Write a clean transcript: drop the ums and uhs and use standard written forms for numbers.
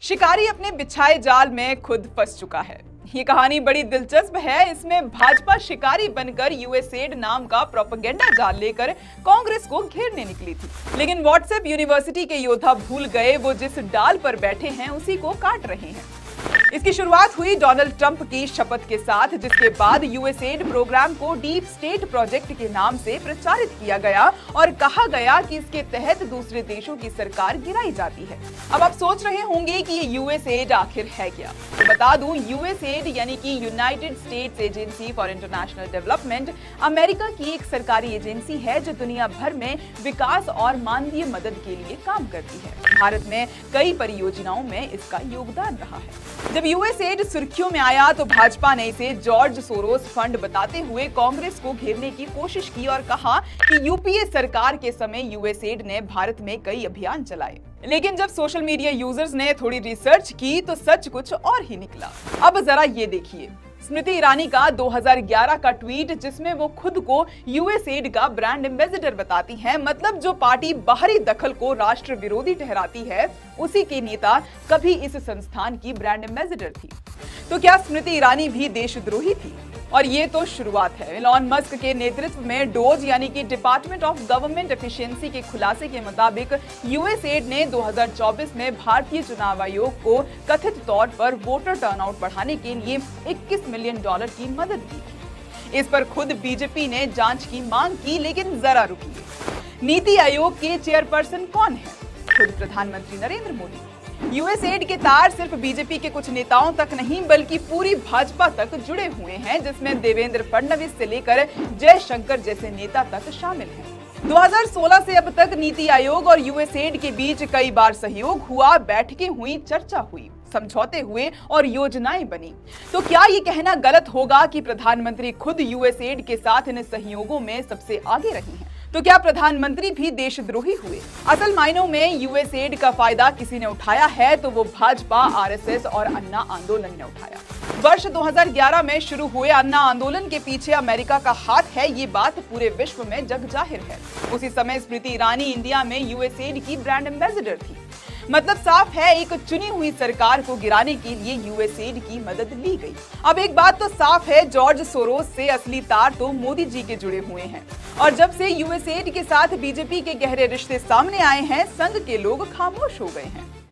शिकारी अपने बिछाए जाल में खुद फंस चुका है। ये कहानी बड़ी दिलचस्प है। इसमें भाजपा शिकारी बनकर यूएसएड नाम का प्रोपेगेंडा जाल लेकर कांग्रेस को घेरने निकली थी, लेकिन व्हाट्सएप यूनिवर्सिटी के योद्धा भूल गए वो जिस डाल पर बैठे हैं उसी को काट रहे हैं। इसकी शुरुआत हुई डोनाल्ड ट्रंप की शपथ के साथ, जिसके बाद यूएसएड प्रोग्राम को डीप स्टेट प्रोजेक्ट के नाम से प्रचारित किया गया और कहा गया कि इसके तहत दूसरे देशों की सरकार गिराई जाती है। अब आप सोच रहे होंगे कि ये यूएसएड आखिर है क्या? तो बता दूं, यूएसएड यानी कि United states agency for international development America की एक सरकारी एजेंसी है जो दुनिया भर में विकास और मानवीय मदद के लिए काम करती है। भारत में कई परियोजनाओं में इसका योगदान रहा है। जब यूएसएड सुर्खियों में आया तो भाजपा ने इसे जॉर्ज सोरोस फंड बताते हुए कांग्रेस को घेरने की कोशिश की और कहा कि यूपीए सरकार के समय यूएसएड ने भारत में कई अभियान चलाए। लेकिन जब सोशल मीडिया यूजर्स ने थोड़ी रिसर्च की तो सच कुछ और ही निकला। अब जरा ये देखिए, स्मृति ईरानी का 2011 का ट्वीट जिसमें वो खुद को यूएसएड का ब्रांड एम्बेसडर बताती हैं। मतलब जो पार्टी बाहरी दखल को राष्ट्र विरोधी ठहराती है उसी की नेता कभी इस संस्थान की ब्रांड एम्बेसडर थी। तो क्या स्मृति ईरानी भी देशद्रोही थी? और ये तो शुरुआत है। एलॉन मस्क के नेतृत्व में डोज यानी कि डिपार्टमेंट ऑफ गवर्नमेंट एफिशिएंसी के खुलासे के मुताबिक यूएसएड ने 2024 में भारतीय चुनाव आयोग को कथित तौर पर वोटर टर्नआउट बढ़ाने के लिए $21 मिलियन की मदद दी थी। इस पर खुद बीजेपी ने जांच की मांग की, लेकिन जरा रुकिए, नीति आयोग के चेयरपर्सन कौन है? खुद प्रधानमंत्री नरेंद्र मोदी। यूएसएड के तार सिर्फ बीजेपी के कुछ नेताओं तक नहीं बल्कि पूरी भाजपा तक जुड़े हुए हैं, जिसमें देवेंद्र फडणवीस से लेकर जयशंकर जैसे नेता तक शामिल हैं। 2016 से अब तक नीति आयोग और यूएसएड के बीच कई बार सहयोग हुआ, बैठकें हुई, चर्चा हुई, समझौते हुए और योजनाएं बनी। तो क्या ये कहना गलत होगा कि प्रधानमंत्री खुद यूएसएड के साथ इन सहयोगों में सबसे आगे रही हैं? तो क्या प्रधानमंत्री भी देशद्रोही हुए? असल मायनों में यूएसएड का फायदा किसी ने उठाया है तो वो भाजपा, आरएसएस और अन्ना आंदोलन ने उठाया। वर्ष 2011 में शुरू हुए अन्ना आंदोलन के पीछे अमेरिका का हाथ है, ये बात पूरे विश्व में जग जाहिर है। उसी समय स्मृति ईरानी इंडिया में यूएसएड की ब्रांड एम्बेसडर थी। मतलब साफ है, एक चुनी हुई सरकार को गिराने के लिए यूएसएड की मदद ली गई। अब एक बात तो साफ है, जॉर्ज सोरोस से असली तार तो मोदी जी के जुड़े हुए हैं और जब से यूएसएड के साथ बीजेपी के गहरे रिश्ते सामने आए हैं, संघ के लोग खामोश हो गए हैं।